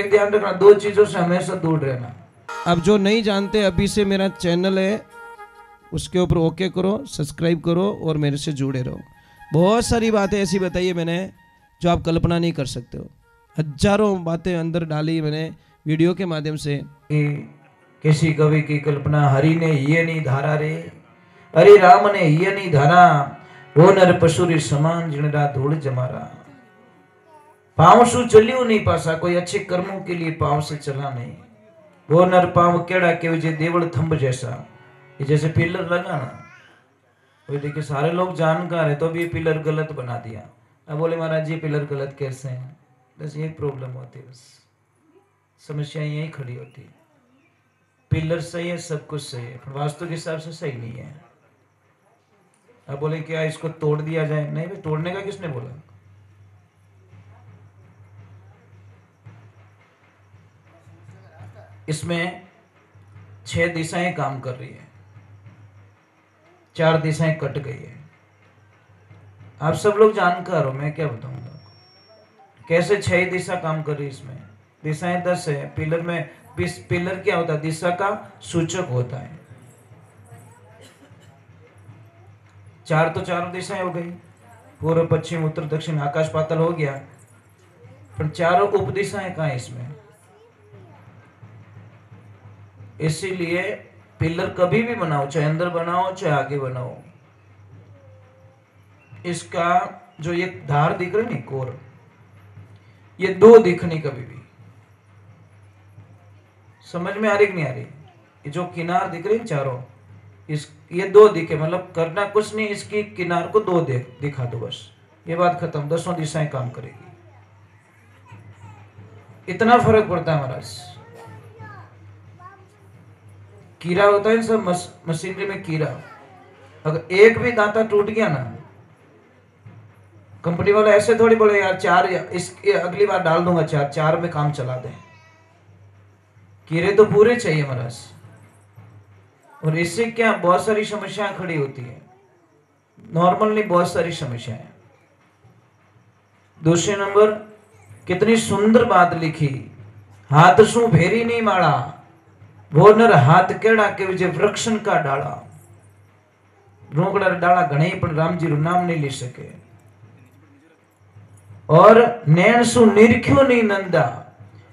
एक ध्यान रखना, दो चीजों से हमेशा दूर रहना। अब जो नहीं जानते, अभी से मेरा चैनल है, उसके ऊपर ओके करो, सब्सक्राइब करो और मेरे से जुड़े रहो। बहुत सारी बातें ऐसी बताई है मैंने जो आप कल्पना नहीं कर सकते हो। हजारों बातें अंदर डाली मैंने वीडियो के माध्यम से। किसी कवि की कल्पना, हरि ने ये नहीं धारा रे, हरि राम ने ये नहीं धारा, वो नर पशुरी समान जिनरा धूल जमारा। पांव सु चलियो नहीं पासा, कोई अच्छे कर्मों के लिए पांव से चला नहीं। वो नर पांव केड़ा के विजय देवल थंब जैसा। ये जैसे पिलर लगा ना, वो देखिए सारे लोग जानकार है तो भी ये पिलर गलत बना दिया। अब बोले महाराज जी पिलर गलत कैसे हैं? बस यही प्रॉब्लम होती है, बस समस्या यही खड़ी होती है। पिलर सही है, सब कुछ सही है, पर वास्तु के हिसाब से सही नहीं है। अब बोले क्या इसको तोड़ दिया जाए? नहीं भाई, तोड़ने का किसने बोला? इसमें 6 दिशाएं काम कर रही है, 4 दिशाएं कट गई है। आप सब लोग जानकार हो, मैं क्या बताऊंगा कैसे 6 दिशा काम कर रही है। इसमें दिशाएं 10 है। पिलर में पिलर क्या होता है? दिशा का सूचक होता है। 4 तो चारों दिशाएं हो गई, पूर्व पश्चिम उत्तर दक्षिण आकाश पाताल हो गया, पर चारों उपदिशाएं कहाँ है इसमें? इसीलिए पिलर कभी भी बनाओ, चाहे अंदर बनाओ चाहे आगे बनाओ, इसका जो ये धार दिख रही है कोर, ये 2 दिखनी कभी भी। समझ में आ रही कि नहीं आ रही? ये जो किनार दिख रही है चारों, ये 2 दिखे, मतलब करना कुछ नहीं, इसकी किनार को 2 दिखा दो बस, ये बात खत्म। 10 दिशाएं काम करेगी। इतना फर्क पड़ता है महाराज। कीड़ा होता है सब मशीनरी में, कीड़ा अगर एक भी दांता टूट गया ना, कंपनी वाले ऐसे थोड़ी बोले यार 4 अगली बार डाल दूंगा 4 में काम चला दें। कीड़े तो पूरे चाहिए महाराज। और इससे क्या बहुत सारी समस्याएं खड़ी होती है, नॉर्मल नहीं, बहुत सारी समस्याएं। दूसरे नंबर, कितनी सुंदर बात लिखी, हाथ सु भेरी नहीं माड़ा, वो नर हाथ केड़ा के विजय वृक्षन का डाला। रोकड़ा डाला घणे पण राम जी रू नाम नहीं ले सके। और नैन सु निरख्यो नहीं नंदा,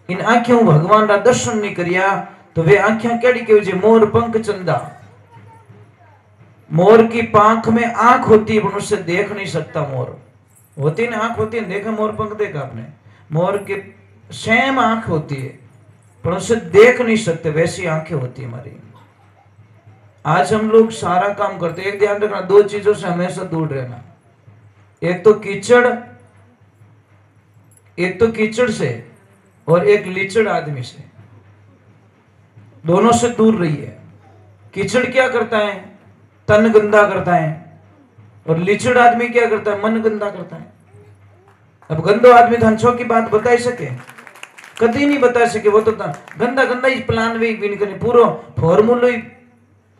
इन आंखों भगवान का दर्शन नहीं करिया तो वे आंखें केड़ी के विजय मोर पंख चंदा। मोर की पांख में आंख होती है, पर उससे देख नहीं सकता। मोर होती ना आंख होती है, देखा मोर पंख देखा आपने? मोर के सेम आंख होती है, पर उसे देख नहीं सकते, वैसी आंखें होती है हमारी। आज हम लोग सारा काम करते हैं। एक ध्यान रखना, 2 चीजों से हमेशा दूर रहना। एक तो कीचड़ से, और एक लीचड़ आदमी से। दोनों से दूर रहिए। कीचड़ क्या करता है? तन गंदा करता है। और लीचड़ आदमी क्या करता है? मन गंदा करता है। अब गंदो आदमी धनछो की बात बता सके? कभी नहीं बता सके। वो तो गंदा गंदा ही प्लान भी बिन करने, पूरा फॉर्मूला ही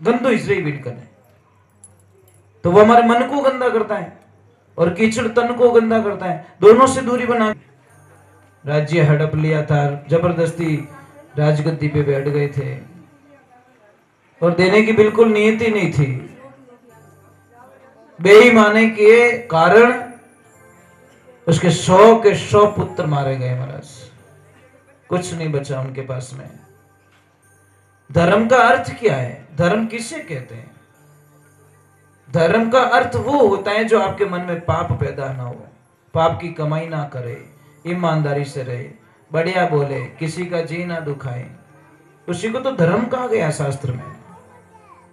गंदो इसलिए बिन करने, तो वो हमारे मन को गंदा करता है और कीचड़ तन को गंदा करता है। दोनों से दूरी बना। राज्य हड़प लिया था, जबरदस्ती राजगद्दी पे बैठ गए थे और देने की बिल्कुल नीयत ही नहीं थी। बेईमानी के कारण उसके 100 के 100 पुत्र मारे गए महाराज। कुछ नहीं बचा उनके पास में। धर्म का अर्थ क्या है? धर्म किसे कहते हैं? धर्म का अर्थ वो होता है जो आपके मन में पाप पैदा ना हो, पाप की कमाई ना करे, ईमानदारी से रहे, बढ़िया बोले, किसी का जी ना दुखाए, उसी को तो धर्म कहा गया शास्त्र में।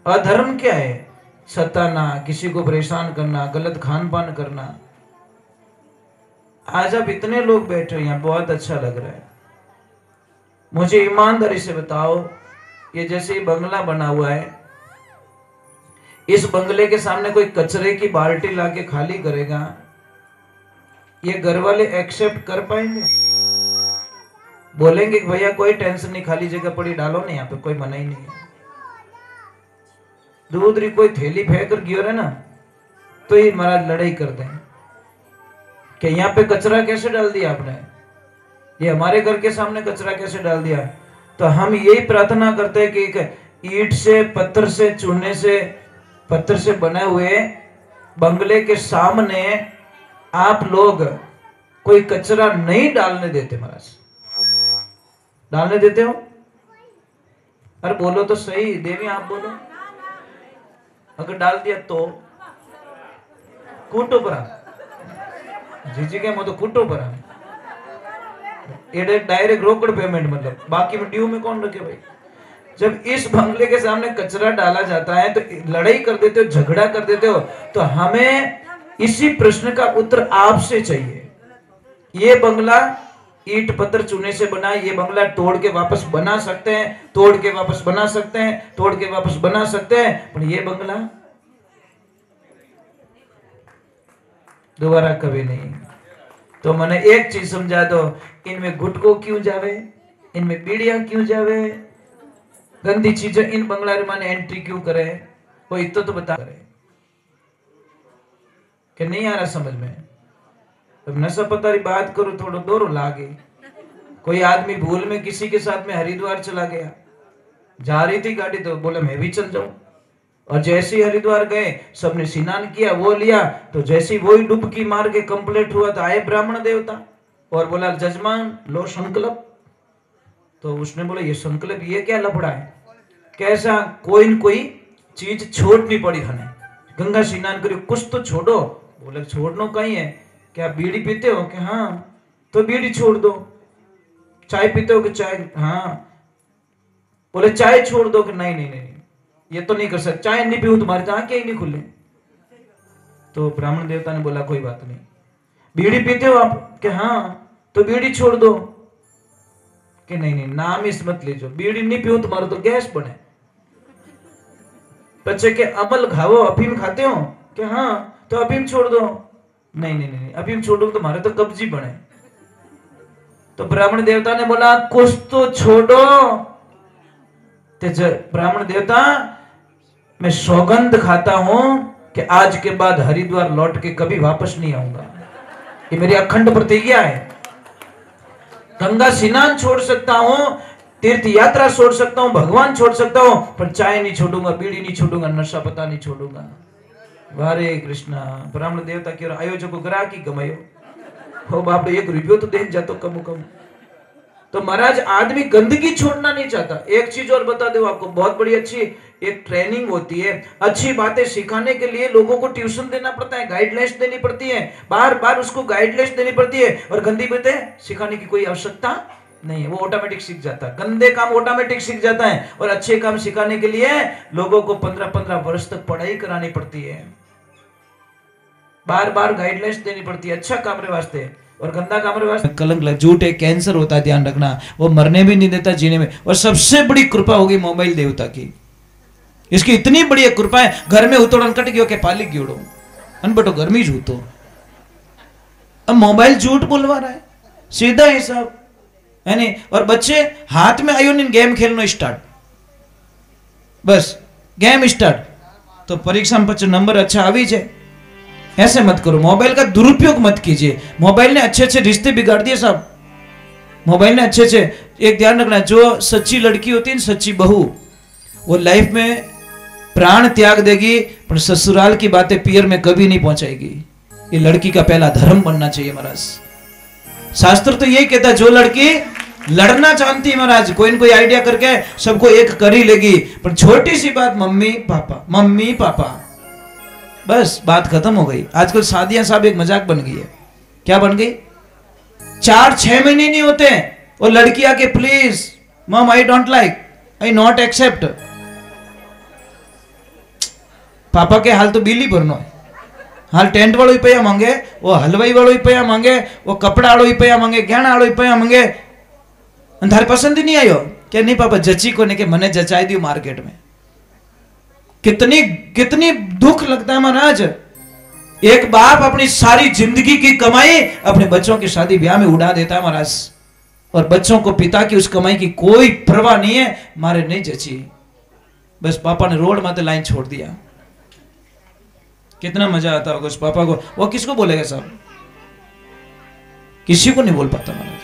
अधर्म क्या है? सताना, किसी को परेशान करना, गलत खान पान करना। आज आप इतने लोग बैठे हो यहाँ, बहुत अच्छा लग रहा है। मुझे ईमानदारी से बताओ, ये जैसे बंगला बना हुआ है, इस बंगले के सामने कोई कचरे की बाल्टी लाके खाली करेगा, ये घर वाले एक्सेप्ट कर पाएंगे? बोलेंगे कि भैया कोई टेंशन नहीं, खाली जगह पड़ी, डालो ना यहाँ पे, कोई मना ही नहीं है। दूध री कोई थैली फेंक कर गियो रहे ना, तो ये महाराज लड़ाई कर दें कि यहाँ पे कचरा कैसे डाल दिया आपने। ये हमारे घर के सामने कचरा कैसे डाल दिया। तो हम यही प्रार्थना करते हैं कि एक ईंट से, पत्थर से, चूने से, पत्थर से बने हुए बंगले के सामने आप लोग कोई कचरा नहीं डालने देते। महाराज डालने देते हो? अरे बोलो तो सही देवी, आप बोलो। अगर डाल दिया तो कूटो पर जीजी के तो कूटो पर डायरेक्ट रोकड़ पेमेंट, मतलब बाकी में ड्यू में कौन रखे भाई। जब इस बंगले के सामने कचरा डाला जाता है तो लड़ाई कर देते हो, झगड़ा कर देते हो। तो हमें इसी प्रश्न का उत्तर आपसे चाहिए। ये बंगला ईंट पत्थर चूने से बना, ये बंगला तोड़ के वापस बना सकते हैं, तोड़ के वापस बना सकते हैं, तोड़ के वापस बना सकते हैं, पर ये बंगला दोबारा कभी नहीं। तो मैंने एक चीज समझा दो, इनमें गुटको क्यों जावे, इनमें बीड़ियां क्यों जावे, गंदी चीजें इन बंगला ने एंट्री क्यों करे, वो इतना तो बता करे कि नहीं आ रहा समझ में। तब नशा पतारी बात करो थोड़ा दोरो लागे। कोई आदमी भूल में किसी के साथ में हरिद्वार चला गया, जा रही थी गाड़ी तो बोला मैं भी चल जाऊं, और जैसे ही हरिद्वार गए सबने स्नान किया, वो लिया, तो जैसे ही वही डुबकी मार के कंप्लीट हुआ तो आए ब्राह्मण देवता और बोला जजमान लो संकल्प। तो उसने बोला ये संकल्प ये क्या लफड़ा है, कैसा कोई न कोई चीज छोड़नी पड़ी हमें, गंगा स्नान करो कुछ तो छोड़ो। बोले छोड़ना कहीं है क्या, बीड़ी पीते हो कि हाँ, तो बीड़ी छोड़ दो। चाय पीते हो कि चाय, हाँ। बोले चाय छोड़ दो कि नहीं नहीं नहीं ये तो नहीं कर सकते, चाय नहीं पीऊं तुम्हारी तो आंखें ही नहीं खुले। तो ब्राह्मण देवता ने बोला कोई बात नहीं। बीड़ी पीते हो आप कि हाँ, तो बीड़ी छोड़ दो कि नहीं नहीं नाम इस मत लीजिए, बीड़ी नहीं पीऊं तुम्हारा तो गैस बने। बच्चे के अमल खाओ, अफीम खाते हो कि हाँ, तो अफीम छोड़ दो। नहीं नहीं नहीं अफीम छोड़ो तुम्हारे तो कब्जी बने। तो ब्राह्मण देवता ने बोला कुछ तो छोड़ो। ब्राह्मण देवता मैं सौगंध खाता हूं कि आज के बाद हरिद्वार लौट के कभी वापस नहीं आऊंगा, ये मेरी अखंड प्रतिज्ञा है। गंगा स्नान छोड़ सकता हूं, तीर्थ यात्रा छोड़ सकता हूं, भगवान छोड़ सकता हूं, पर चाय नहीं छोड़ूंगा, बीड़ी नहीं छोड़ूंगा, नशा पता नहीं छोड़ूंगा। हरे कृष्णा। ब्राह्मण देवता के आयोजक को ग्राह की गमायो हो बाप, एक रुपये तो देख जातो कम कम। तो महाराज आदमी गंदगी छोड़ना नहीं चाहता। एक चीज और बता दो आपको, बहुत बड़ी अच्छी एक ट्रेनिंग होती है, अच्छी बातें सिखाने के लिए लोगों को ट्यूशन देना पड़ता है, गाइडलाइंस देनी पड़ती है, बार बार उसको गाइडलाइंस देनी पड़ती है, और गंदी बातें सिखाने की कोई आवश्यकता नहीं है, वो ऑटोमेटिक सीख जाता है। गंदे काम ऑटोमेटिक सीख जाता है, और अच्छे काम सिखाने के लिए लोगों को 15-15 वर्ष तक पढ़ाई करानी पड़ती है, बार बार गाइडलाइंस देनी पड़ती है, अच्छा काम रे वास्ते। और गंदा काम रे वास्ते कलंक लग, झूठ है, कैंसर होता है, ध्यान रखना, वो मरने भी नहीं देता, जीने में। और सबसे बड़ी कृपा होगी मोबाइल देवता की, इसकी इतनी बड़ी कृपा है, घर में उतोड़न कट गयो के पालिक गियोड़ो अनबटो घर में झूठो। अब मोबाइल झूठ बोलवा रहा है, सीधा हिसाब है नहीं। और बच्चे हाथ में आयो नहीं, गेम खेलना स्टार्ट, बस गेम स्टार्ट, तो परीक्षा में 25 नंबर अच्छा आवी जाए। ऐसे मत करो, मोबाइल का दुरुपयोग मत कीजिए। मोबाइल ने अच्छे अच्छे रिश्ते बिगाड़ दिए साहब, मोबाइल ने अच्छे अच्छे। एक ध्यान रखना, जो सच्ची लड़की होती है, सच्ची बहू, वो लाइफ में प्राण त्याग देगी, पर ससुराल की बातें पियर में कभी नहीं पहुंचाएगी। ये लड़की का पहला धर्म बनना चाहिए महाराज। शास्त्र तो यही कहता है, जो लड़की लड़ना चाहती है महाराज, कोई न कोई आइडिया करके सबको एक कर ही लेगी, पर छोटी सी बात मम्मी पापा, बस बात खत्म हो गई। आजकल शादियां साहब एक मजाक बन गई है। क्या बन गई? 4-6 महीने नहीं होते और लड़की आके please mom I don't like, I not accept. पापा के हाल तो बिली भरनो है, हाल टेंट वालों रुपया मांगे, वो हलवाई वालों रुपया मांगे, वो कपड़ा वालों रुपया मांगे, गहना वालों रुपया मांगे। थारे पसंद ही नहीं आयो क्या? नहीं पापा जची को नहीं, के मने जचाई दी मार्केट में। कितनी दुख लगता है महाराज। एक बाप अपनी सारी जिंदगी की कमाई अपने बच्चों की शादी ब्याह में उड़ा देता है महाराज, और बच्चों को पिता की उस कमाई की कोई परवाह नहीं है, मारे नहीं जची, बस पापा ने रोड माते लाइन छोड़ दिया। कितना मजा आता होगा उस पापा को। वो किसको बोलेगा साहब? किसी को नहीं बोल पाता महाराज।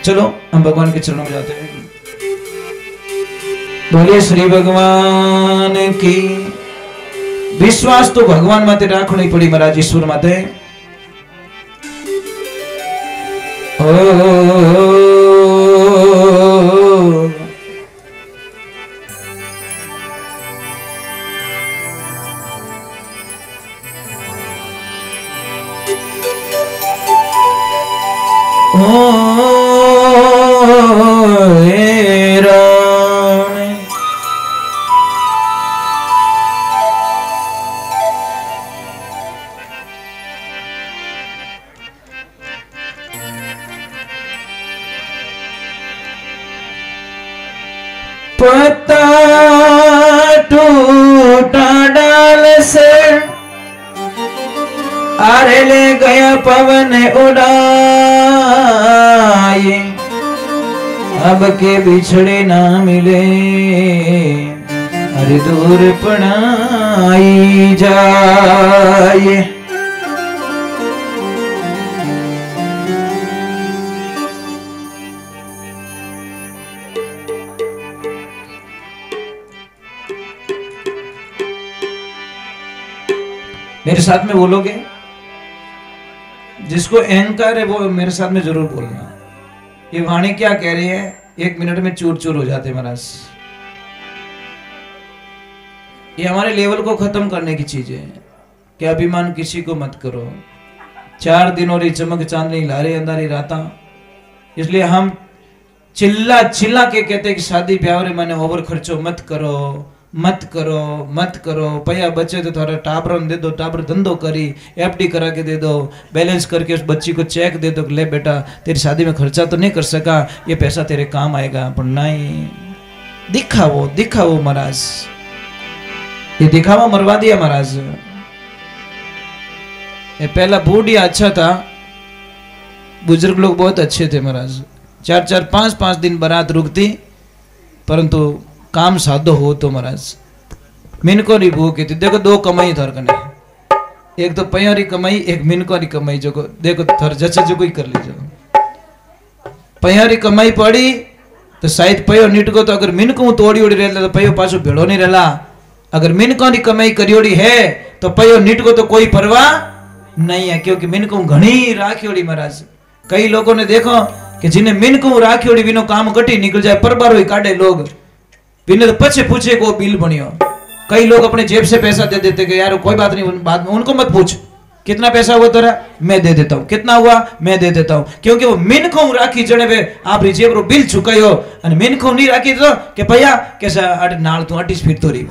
चलो हम भगवान के चरणों में जाते हैं। बोलिए श्री भगवान की। विश्वास तो भगवान माते राखो पड़ी महाराज, ईश्वर माते। पत्ता टूटा डाल से आरे ले गया पवन उड़ाए, अब के बिछड़े ना मिले अरे दूर पड़ाई जाए। मेरे साथ में बोलोगे? जिसको अहंकार है वो मेरे साथ में जरूर बोलना। ये वाणी क्या कह रही है? 1 मिनट में चूर चूर हो जाते महाराज। ये हमारे लेवल को खत्म करने की चीज है कि अभिमान किसी को मत करो। 4 दिन और ये चमक चांदनी लारे अंधारी राता, इसलिए हम चिल्ला चिल्ला के कहते कि शादी ब्याह रे माने ओवर खर्चो मत करो, मत करो, मत करो। पैया बचे तो थोड़ा टाबर दे दो, टाबर धंधो करी एफडी करा के दे दो, बैलेंस करके उस बच्ची को चेक दे दो, ले बेटा तेरी शादी में खर्चा तो नहीं कर सका, ये पैसा तेरे काम आएगा। पर नहीं, दिखाओ दिखाओ महाराज, ये दिखावा मरवा दिया महाराज। ये पहला बूढ़िया अच्छा था, बुजुर्ग लोग बहुत अच्छे थे महाराज। 4-4, 5-5 दिन बारात रुकती, परंतु काम साधो हो तो महाराज मिनको री भूख थी। देखो 2 कमाई थर कने, एक तो पयोरी कमाई, एक मिनको री कमाई। जो देखो थर जचे जो कोई कर लीजो। पयोरी कमाई पड़ी तो शायद पयो नीटको, तो अगर मिनको तोड़ी ओड़ी रहला तो पयो पाछो भेड़ो नहीं रहला। अगर मिनको री कमाई करियोड़ी है तो पयो नीटको तो कोई परवाह नहीं है, क्योंकि मिनको घणी राखियोड़ी महाराज। कई लोगों ने देखो कि जिन्हें मिनको राखियोड़ी बिनो काम कटी निकल जाए, परबारो काटे लोग बिना तो पछे पूछे को बिल बनियो। कई लोग अपने जेब से पैसा दे देते कि यार कोई बात नहीं, बाद में उनको मत पूछ कितना पैसा हुआ तेरा, मैं दे देता हूँ, कितना हुआ मैं दे देता हूँ। क्योंकि वो मिनको राखी जने वे आप जेब रो बिल चुकायो और मिनको नहीं राखी तो कि भैया कैसा अट नाल तू 28 फीट तो रही।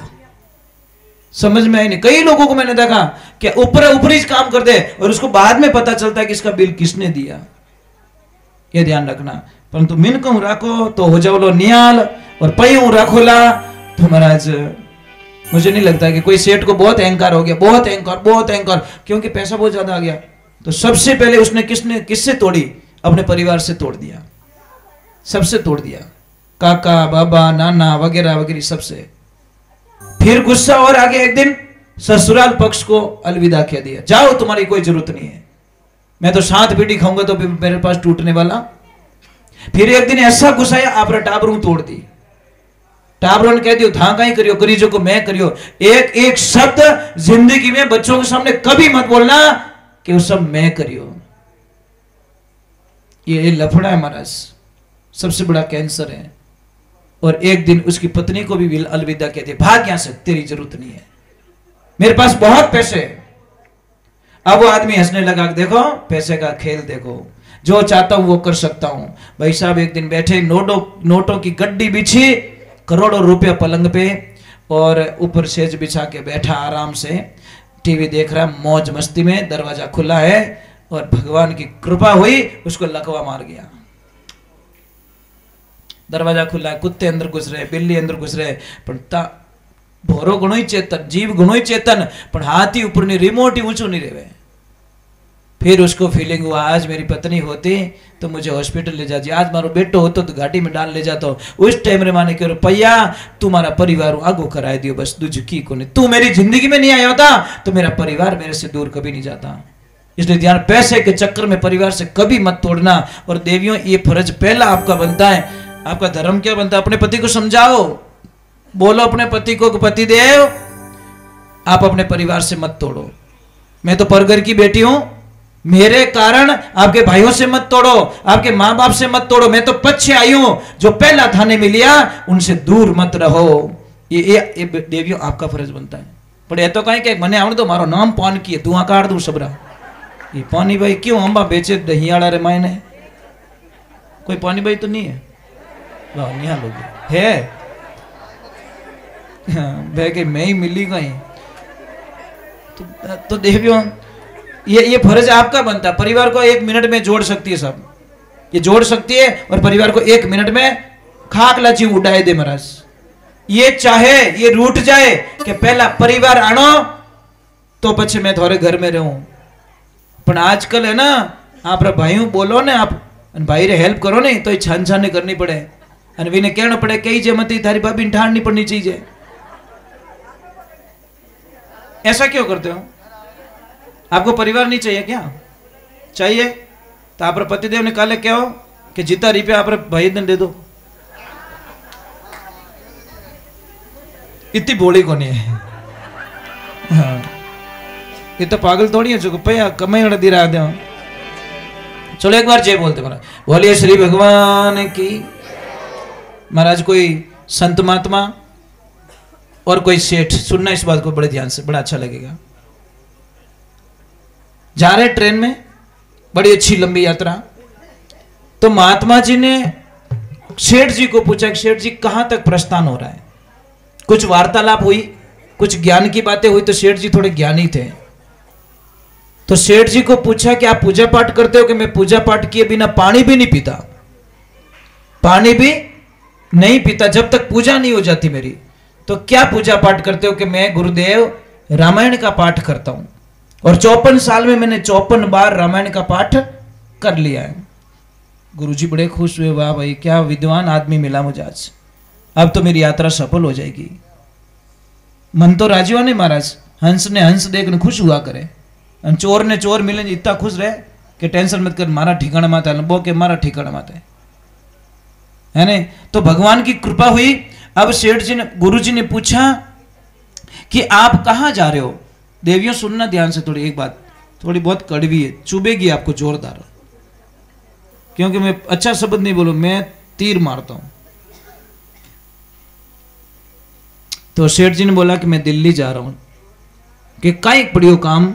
समझ में आई नहीं। कई लोगों को मैंने देखा कि ऊपरी काम कर दे और उसको बाद में पता चलता है कि इसका बिल किसने दिया। ये ध्यान रखना। परंतु मिनको राखो तो हो जाओ लो नियाल, और पयों राखोला तो महाराज मुझे नहीं लगता कि कोई सेठ को बहुत अहंकार हो गया, बहुत अहंकार, क्योंकि पैसा बहुत ज्यादा आ गया। तो सबसे पहले उसने किससे तोड़ी? अपने परिवार से तोड़ दिया, सबसे तोड़ दिया, काका बाबा नाना वगैरह वगैरह सबसे। फिर गुस्सा और आगे एक दिन ससुराल पक्ष को अलविदा कह दिया, जाओ तुम्हारी कोई जरूरत नहीं है, मैं तो 7 बीड़ी खाऊंगा तो मेरे पास टूटने वाला। फिर एक दिन ऐसा गुस्साया आपने टाबरू तोड़ दी। टाबरों ने कह दियो था कहीं करियो, करी जो को मैं करियो। एक शब्द जिंदगी में बच्चों के सामने कभी मत बोलना कि वो सब मैं करियो। ये लफड़ा है महाराज, सबसे बड़ा कैंसर है। और एक दिन उसकी पत्नी को भी अलविदा कहते, भाग यहां से, तेरी जरूरत नहीं है, मेरे पास बहुत पैसे। अब वो आदमी हंसने लगा, देखो पैसे का खेल देखो, जो चाहता हूं वो कर सकता हूं। भाई साहब एक दिन बैठे, नोटों की गड्डी बिछी, करोड़ों रुपया पलंग पे, और ऊपर सेज बिछा के बैठा आराम से टीवी देख रहा, मौज मस्ती में। दरवाजा खुला है और भगवान की कृपा हुई, उसको लकवा मार गया। दरवाजा खुला है, कुत्ते अंदर घुस रहे, बिल्ली अंदर घुस रहे, पण भोरो घणो ही चेतन, जीव घणो ही चेतन, पण हाथी ऊपर नहीं, रिमोट ही ऊंचो नहीं रहे। फिर उसको फीलिंग हुआ, आज मेरी पत्नी होती तो मुझे हॉस्पिटल ले जाती, आज मारो बेटो होतो तो घाटी में डाल ले जाता। उस टाइम रे माने कहो पैया तुम्हारा परिवार आगो कराए दियो, बस दूज की को नहीं। तू मेरी जिंदगी में नहीं आया होता तो मेरा परिवार मेरे से दूर कभी नहीं जाता। इसलिए ध्यान, पैसे के चक्कर में परिवार से कभी मत तोड़ना। और देवियों, ये फर्ज पहला आपका बनता है। आपका धर्म क्या बनता है? अपने पति को समझाओ, बोलो अपने पति को, पति देव आप अपने परिवार से मत तोड़ो। मैं तो परघर की बेटी हूं, मेरे कारण आपके भाइयों से मत तोड़ो, आपके मां बाप से मत तोड़ो। मैं तो पीछे आई हूं, जो पहला थाने में लिया उनसे दूर मत रहो। ये देवियों आपका फर्ज बनता है। पर ये तो कहीं के मने आवड़ तो मारो नाम पान किए धुआं काट दूं सबरा। ये पानी भाई क्यों अंबा बेचे दहियाड़ा रे मायने? कोई पानी भाई तो नहीं है? वाह, नहीं लोग है। बह के मैं ही मिली गई। तो देवियों, ये फर्ज आपका बनता है। परिवार को 1 मिनट में जोड़ सकती है, सब ये जोड़ सकती है। और परिवार को 1 मिनट में खाक लाची उड़ाए दे महाराज। ये चाहे ये रूठ जाए कि पहला परिवार आनो तो पछे मैं थोड़े घर में रहूं। पर आजकल है ना, आप भाइयों बोलो ने, आप भाई रे हेल्प करो नहीं तो छान छान करनी पड़े। અને વિને કહેણો પડે કઈ જે મતી તારી ભાભીને ઠાણની પડની चाहिए। ऐसा क्यों करते हो? आपको परिवार नहीं चाहिए क्या? चाहिए तो आप पतिदेव ने काले क्या हो कि जितना रुपया आप भाई ने दे दो। इतनी बोली को नहीं है। हाँ, ये तो पागल थोड़ी है जो पैया कमाई दी रहा दे। चलो एक बार जय बोलते महाराज, बोलिए श्री भगवान की। महाराज कोई संत महात्मा और कोई सेठ, सुनना इस बात को बड़े ध्यान से, बड़ा अच्छा लगेगा। जा रहे ट्रेन में, बड़ी अच्छी लंबी यात्रा, तो महात्मा जी ने सेठ जी को पूछा कि सेठ जी कहां तक प्रस्थान हो रहा है? कुछ वार्तालाप हुई, कुछ ज्ञान की बातें हुई। तो सेठ जी थोड़े ज्ञानी थे, तो सेठ जी को पूछा कि आप पूजा पाठ करते हो? कि मैं पूजा पाठ किए बिना पानी भी नहीं पीता, पानी भी नहीं पीता जब तक पूजा नहीं हो जाती मेरी। तो क्या पूजा पाठ करते हो? कि मैं गुरुदेव रामायण का पाठ करता हूं, और 54 साल में मैंने 54 बार रामायण का पाठ कर लिया है। गुरुजी बड़े खुश हुए, वाह भाई क्या विद्वान आदमी मिला मुझे आज, अब तो मेरी यात्रा सफल हो जाएगी। मन तो राजी हुआ नहीं महाराज, हंस ने हंस देखने खुश हुआ करे, चोर ने चोर मिले इतना खुश रहे कि टेंशन मत कर, मारा ठिकाना माता बो के मारा ठिकाना माता है ने। तो भगवान की कृपा हुई। अब सेठ जी ने, गुरु जी ने पूछा कि आप कहां जा रहे हो? देवियों सुनना ध्यान से, थोड़ी एक बात थोड़ी बहुत कड़वी है, चुभेगी आपको जोरदार, क्योंकि मैं अच्छा शब्द नहीं बोलूं, मैं तीर मारता हूं। तो सेठ जी ने बोला कि मैं दिल्ली जा रहा हूं। कि काई पड़ियो काम?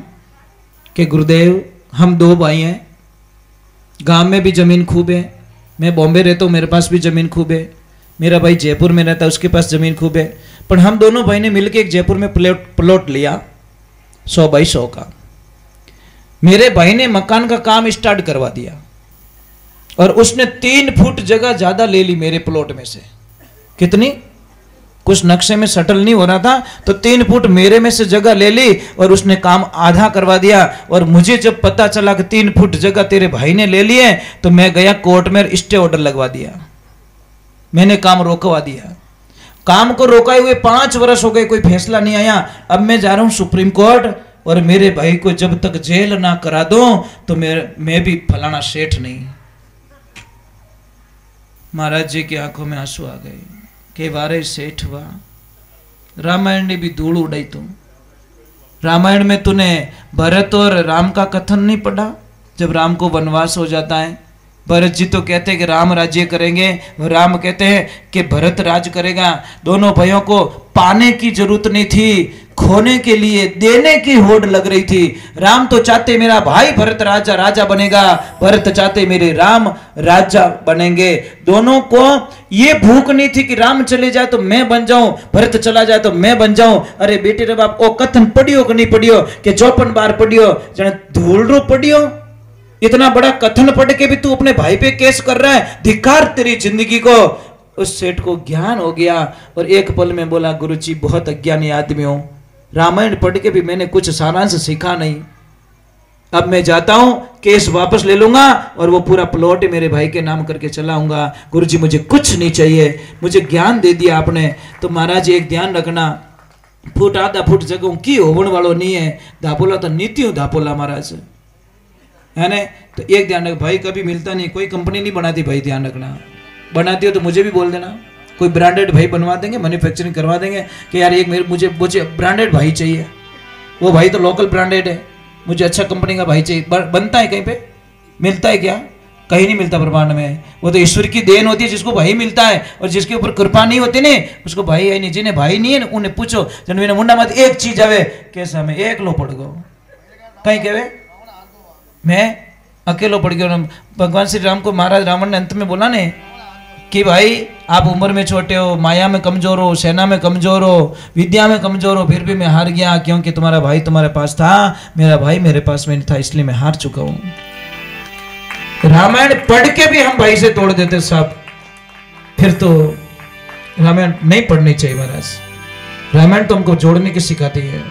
कि गुरुदेव हम 2 भाई हैं, गांव में भी जमीन खूब है, मैं बॉम्बे रहता हूँ मेरे पास भी जमीन खूब है, मेरा भाई जयपुर में रहता है उसके पास जमीन खूब है। पर हम दोनों भाई ने मिलकर एक जयपुर में प्लॉट लिया 100 बाई 100 का। मेरे भाई ने मकान का काम स्टार्ट करवा दिया, और उसने 3 फुट जगह ज्यादा ले ली मेरे प्लॉट में से। कितनी? कुछ नक्शे में सटल नहीं हो रहा था, तो 3 फुट मेरे में से जगह ले ली, और उसने काम आधा करवा दिया। और मुझे जब पता चला कि 3 फुट जगह तेरे भाई ने ले ली है, तो मैं गया कोर्ट में, स्टे ऑर्डर लगवा दिया, मैंने काम रोकवा दिया। काम को रोकाए हुए 5 वर्ष हो गए, कोई फैसला नहीं आया। अब मैं जा रहा हूं सुप्रीम कोर्ट, और मेरे भाई को जब तक जेल ना करा दो तो मैं भी फलाना सेठ नहीं। महाराज जी की आंखों में आंसू आ गए कि वारे सेठ हुआ, रामायण ने भी धूल उड़ाई तू। रामायण में तूने भरत और राम का कथन नहीं पढ़ा? जब राम को वनवास हो जाता है, भरत जी तो कहते हैं कि राम राज्य करेंगे, राम कहते हैं कि भरत राज करेगा। दोनों भाइयों को पाने की जरूरत नहीं थी, खोने के लिए देने की होड़ लग रही थी। राम तो चाहते मेरा भाई भरत राजा बनेगा, भरत चाहते मेरे राम राजा बनेंगे। दोनों को ये भूख नहीं थी कि राम चले जाए तो मैं बन जाऊं, भरत चला जाए तो मैं बन जाऊं। अरे बेटे रे बाप, ओ कथन पढ़ियो कि नहीं पढ़ियो? कि 54 बार पढ़ियो, जने धूल रो पढ़ियो। इतना बड़ा कथन पढ़ के भी तू अपने भाई पे केस कर रहा है, धिक्कार तेरी जिंदगी को। उस सेठ को ज्ञान हो गया, और एक पल में बोला, गुरुजी बहुत अज्ञानी आदमी हूं, रामायण पढ़ के भी मैंने कुछ सारांश सीखा नहीं। अब मैं जाता हूं, केस वापस ले लूंगा, और वो पूरा प्लॉट मेरे भाई के नाम करके चलाऊंगा। गुरुजी मुझे कुछ नहीं चाहिए, मुझे ज्ञान दे दिया आपने। तो महाराज एक ध्यान रखना, फुट आधा फुट जगह की होवन वालों नहीं है। धापोला तो नीति हूं धापोला महाराज, है ना। तो एक ध्यान रख भाई, कभी मिलता नहीं, कोई कंपनी नहीं बनाती भाई, ध्यान रखना। बनाती हो तो मुझे भी बोल देना, कोई ब्रांडेड भाई बनवा देंगे, मैन्युफैक्चरिंग करवा देंगे कि यार एक मुझे ब्रांडेड भाई चाहिए। वो भाई तो लोकल ब्रांडेड है, मुझे अच्छा कंपनी का भाई चाहिए। बनता है कहीं पे? मिलता है क्या? कहीं नहीं मिलता ब्रह्मांड में। वो तो ईश्वर की देन होती है, जिसको भाई मिलता है, और जिसके ऊपर कृपा नहीं होती ने उसको भाई है नहीं। जिन्हें भाई नहीं है ना उन्हें पूछो जनवीने मुंडा मत एक चीज आवे कैसा मैं एक लो पड़ गो कहीं कहे मैं अकेलो पड़ गया। भगवान श्री राम को महाराज रावण ने अंत में बोला ने कि भाई आप उम्र में छोटे हो, माया में कमजोर हो, सेना में कमजोर हो, विद्या में कमजोर हो, फिर भी मैं हार गया क्योंकि तुम्हारा भाई तुम्हारे पास था, मेरा भाई मेरे पास में नहीं था, इसलिए मैं हार चुका हूं। रामायण पढ़ के भी हम भाई से तोड़ देते सब, फिर तो रामायण नहीं पढ़नी चाहिए महाराज। रामायण तो हमको जोड़ने की सिखाती है।